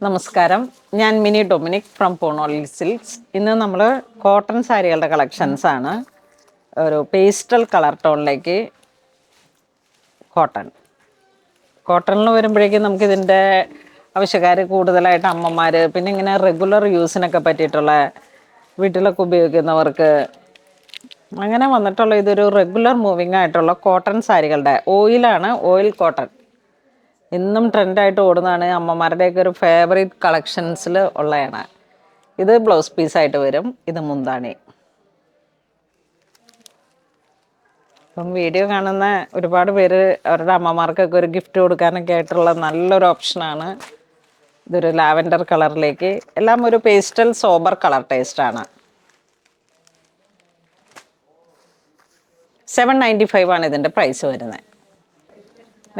നമസ്കാരം, ഞാൻ mini Dominic from പൂണോളി silks. ഇന്ന് നമ്മൾ കോട്ടൺ സാരികളുടെ കളക്ഷൻസ് ആണ്. ഒരു പേസ്റ്റൽ കളർ ടോണിലേക്ക് കോട്ടണിൽ വരുമ്പോഴേക്കും നമുക്കിതിൻ്റെ ആവശ്യക്കാർ കൂടുതലായിട്ട് അമ്മമാർ, പിന്നെ ഇങ്ങനെ റെഗുലർ യൂസിനൊക്കെ പറ്റിയിട്ടുള്ള വീട്ടിലൊക്കെ ഉപയോഗിക്കുന്നവർക്ക് അങ്ങനെ വന്നിട്ടുള്ള ഇതൊരു റെഗുലർ മൂവിങ് ആയിട്ടുള്ള കോട്ടൺ സാരികളുടെ ഓയിലാണ്. ഓയിൽ കോട്ടൺ ഇന്നും ട്രെൻഡായിട്ട് ഓടുന്നതാണ്. അമ്മമാരുടെയൊക്കെ ഒരു ഫേവറേറ്റ് കളക്ഷൻസിൽ ഉള്ളതാണ്. ഇത് ബ്ലൗസ് പീസായിട്ട് വരും. ഇത് മുന്താണി. ഇപ്പം വീഡിയോ കാണുന്ന ഒരുപാട് പേര് അവരുടെ അമ്മമാർക്കൊക്കെ ഒരു ഗിഫ്റ്റ് കൊടുക്കാനൊക്കെ ആയിട്ടുള്ള നല്ലൊരു ഓപ്ഷനാണ്. ഇതൊരു ലാവൻഡർ കളറിലേക്ക്, എല്ലാം ഒരു പേസ്റ്റൽ സോബർ കളർ ടേസ്റ്റാണ്. 795 ആണ് ഇതിൻ്റെ പ്രൈസ് വരുന്നത്.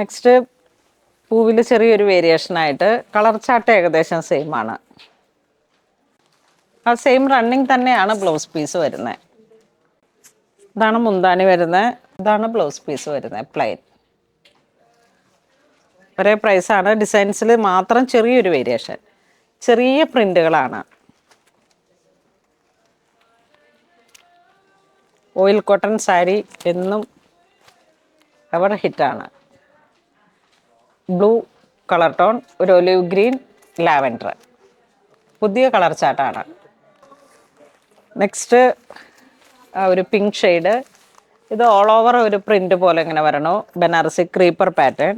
നെക്സ്റ്റ് പൂവിൽ ചെറിയൊരു വേരിയേഷനായിട്ട് കളർ ചാർട്ട് ഏകദേശം സെയിം ആണ്. ആ സെയിം റണ്ണിങ് തന്നെയാണ് ബ്ലൗസ് പീസ് വരുന്നത്. ഇതാണ് മുന്താണി വരുന്നത്, ഇതാണ് ബ്ലൗസ് പീസ് വരുന്നത്. പ്ലെയിൻ ഒരേ പ്രൈസാണ്. ഡിസൈൻസിൽ മാത്രം ചെറിയൊരു വേരിയേഷൻ, ചെറിയ പ്രിൻ്റുകളാണ്. ഓയിൽ കോട്ടൺ സാരി എന്നും എവർ ഹിറ്റാണ്. ബ്ലൂ കളർ ടോൺ, ഒരു ഒലിവ് ഗ്രീൻ, ലാവൻഡർ, പുതിയ കളർ ചാർട്ടാണ്. നെക്സ്റ്റ് ഒരു പിങ്ക് ഷെയ്ഡ്. ഇത് ഓൾ ഓവർ ഒരു പ്രിൻ്റ് പോലെ ഇങ്ങനെ വരണോ, ബനാറസി ക്രീപ്പർ പാറ്റേൺ.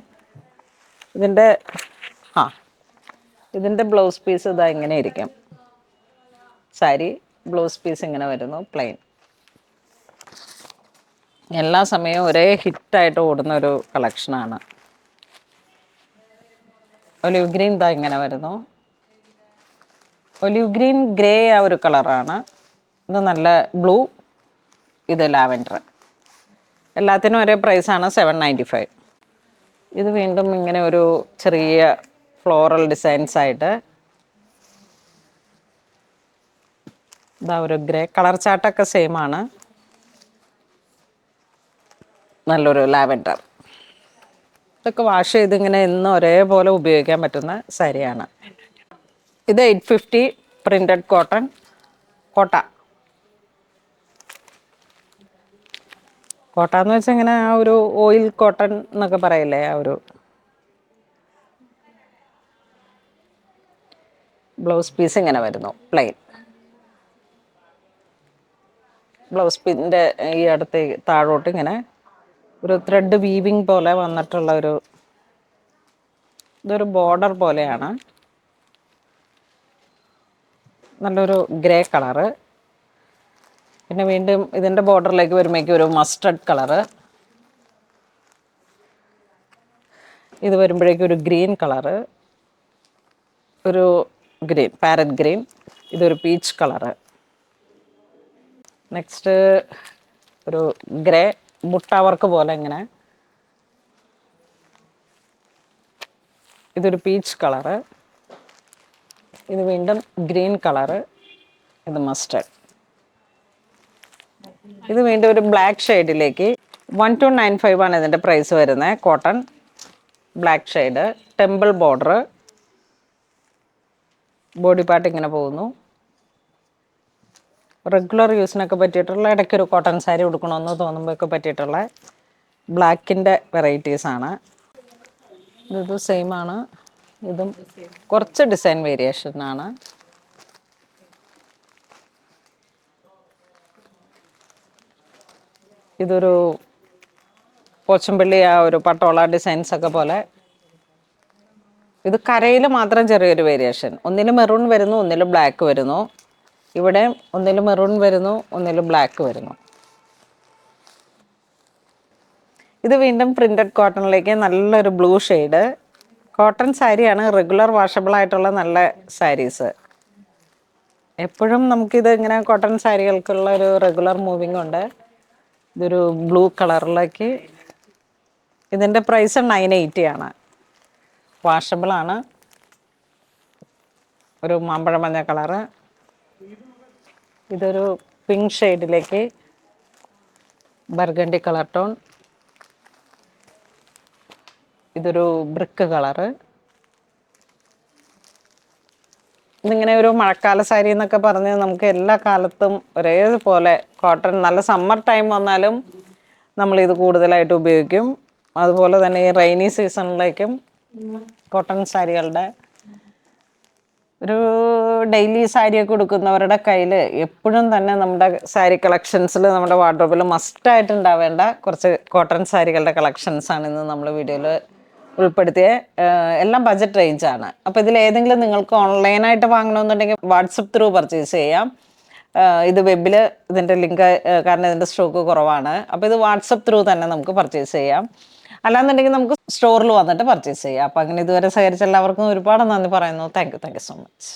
ഇതിൻ്റെ ബ്ലൗസ് പീസ് ഇതാ ഇങ്ങനെ ഇരിക്കും. സാരി ബ്ലൗസ് പീസ് ഇങ്ങനെ വരുന്നു, പ്ലെയിൻ. എല്ലാ സമയവും ഒരേ ഹിറ്റായിട്ട് ഓടുന്ന ഒരു കളക്ഷനാണ്. ഒലിവ് ഗ്രീൻ ഇതാ ഇങ്ങനെ വരുന്നു. ഒലിവ് ഗ്രീൻ ഗ്രേ ആ ഒരു കളറാണ്. ഇത് നല്ല ബ്ലൂ, ഇത് ലാവൻഡർ. എല്ലാത്തിനും ഒരേ പ്രൈസാണ്, 795. ഇത് വീണ്ടും ഇങ്ങനെ ഒരു ചെറിയ ഫ്ലോറൽ ഡിസൈൻസ് ആയിട്ട്. ഇതാ ഒരു ഗ്രേ കളർ ചാർട്ടൊക്കെ സെയിം ആണ്. നല്ലൊരു ലാവൻഡർ. ഇതൊക്കെ വാഷ് ചെയ്ത് ഇങ്ങനെ എന്നും ഒരേപോലെ ഉപയോഗിക്കാൻ പറ്റുന്ന സാരിയാണ്. ഇത് 850 പ്രിൻറ്റഡ് കോട്ടൺ കോട്ട എന്ന് വെച്ചാൽ ഇങ്ങനെ ആ ഒരു ഓയിൽ കോട്ടൺ എന്നൊക്കെ പറയില്ലേ, ആ ഒരു. ബ്ലൗസ് പീസ് ഇങ്ങനെ വരുന്നു, പ്ലെയിൻ. ബ്ലൗസ് പീസിൻ്റെ ഈ അടുത്ത് താഴോട്ട് ഇങ്ങനെ ഒരു ത്രെഡ് വീവിങ് പോലെ വന്നിട്ടുള്ള ഇതൊരു ബോർഡർ പോലെയാണ്. നല്ലൊരു ഗ്രേ കളറ്. പിന്നെ വീണ്ടും ഇതിൻ്റെ ബോർഡറിലേക്ക് വരുമ്പോഴേക്കും ഒരു മസ്റ്റർഡ് കളറ്. ഇത് വരുമ്പോഴേക്കും ഒരു ഗ്രീൻ കളറ്, ഒരു ഗ്രീൻ പാരറ്റ് ഗ്രീൻ. ഇതൊരു പീച്ച് കളറ്. നെക്സ്റ്റ് ഒരു ഗ്രേ മുട്ട വർക്ക് പോലെ ഇങ്ങനെ. ഇതൊരു പീച്ച് കളറ്. ഇത് വീണ്ടും ഗ്രീൻ കളറ്. ഇത് മസ്റ്റർഡ്. ഇത് വീണ്ടും ഒരു ബ്ലാക്ക് ഷെയ്ഡിലേക്ക്. 1295 ആണ് ഇതിൻ്റെ പ്രൈസ് വരുന്നത്. Cotton black shade, temple border, body part ഇങ്ങനെ പോകുന്നു. റെഗുലർ യൂസിനൊക്കെ പറ്റിയിട്ടുള്ള, ഇടയ്ക്കൊരു കോട്ടൺ സാരി ഉടുക്കണമെന്ന് തോന്നുമ്പോഴൊക്കെ പറ്റിയിട്ടുള്ള ബ്ലാക്കിൻ്റെ വെറൈറ്റീസാണ്. ഇത് സെയിം ആണ്. ഇതും കുറച്ച് ഡിസൈൻ വേരിയേഷനാണ്. ഇതൊരു പോച്ചമ്പള്ളി ആ ഒരു പട്ടോള ഡിസൈൻസ് ഒക്കെ പോലെ. ഇത് കരയിൽ മാത്രം ചെറിയൊരു വേരിയേഷൻ. ഒന്നിൽ മെറൂൺ വരുന്നു, ഒന്നിൽ ബ്ലാക്ക് വരുന്നു. ഇവിടെ ഒന്നിൽ മെറൂൺ വരുന്നു, ഒന്നിൽ ബ്ലാക്ക് വരുന്നു. ഇത് വീണ്ടും പ്രിൻറ്റഡ് കോട്ടണിലേക്ക് നല്ലൊരു ബ്ലൂ ഷെയ്ഡ്. കോട്ടൺ സാരിയാണ്, റെഗുലർ വാഷബിൾ ആയിട്ടുള്ള നല്ല സാരീസ്. എപ്പോഴും നമുക്കിത് ഇങ്ങനെ കോട്ടൺ സാരികൾക്കുള്ള ഒരു റെഗുലർ മൂവിങ് ഉണ്ട്. ഇതൊരു ബ്ലൂ കളറിലേക്ക്. ഇതിൻ്റെ പ്രൈസ് 980 ആണ്. വാഷബിളാണ്. ഒരു മാമ്പഴ മഞ്ഞ കളറ്. ഇതൊരു പിങ്ക് ഷെയ്ഡിലേക്ക് ബർഗണ്ടി കളർ ടോൺ. ഇതൊരു ബ്രിക്ക് കളറ്. ഇതിങ്ങനെ ഒരു മഴക്കാല സാരി എന്നൊക്കെ പറഞ്ഞ് നമുക്ക് എല്ലാ കാലത്തും ഒരേപോലെ കോട്ടൺ, നല്ല സമ്മർ ടൈം വന്നാലും നമ്മളിത് കൂടുതലായിട്ട് ഉപയോഗിക്കും. അതുപോലെ തന്നെ ഈ റെയിനി സീസണിലേക്കും കോട്ടൺ സാരികളുടെ ഒരു ഡെയിലി സാരിയൊക്കെ ഉടുക്കുന്നവരുടെ കയ്യിൽ എപ്പോഴും തന്നെ നമ്മുടെ സാരി കളക്ഷൻസിൽ, നമ്മുടെ വാർഡ്രോബിൽ മസ്റ്റായിട്ട് ഉണ്ടാവേണ്ട കുറച്ച് കോട്ടൺ സാരികളുടെ കളക്ഷൻസാണ് ഇന്ന് നമ്മൾ വീഡിയോയിൽ ഉൾപ്പെടുത്തിയ. എല്ലാം ബഡ്ജറ്റ് റേഞ്ചാണ്. അപ്പോൾ ഇതിൽ ഏതെങ്കിലും നിങ്ങൾക്ക് ഓൺലൈനായിട്ട് വാങ്ങണമെന്നുണ്ടെങ്കിൽ വാട്സപ്പ് ത്രൂ പർച്ചേസ് ചെയ്യാം. ഇത് വെബിൽ ഇതിൻ്റെ ലിങ്ക്, കാരണം ഇതിൻ്റെ സ്റ്റോക്ക് കുറവാണ്. അപ്പോൾ ഇത് വാട്സപ്പ് ത്രൂ തന്നെ നമുക്ക് പർച്ചേസ് ചെയ്യാം. അല്ലാന്നുണ്ടെങ്കിൽ നമുക്ക് സ്റ്റോറിൽ വന്നിട്ട് പർച്ചേസ് ചെയ്യാം. അപ്പോൾ അങ്ങനെ ഇതുവരെ സഹകരിച്ച എല്ലാവർക്കും ഒരുപാട് നന്ദി പറയുന്നു. Thank you so much.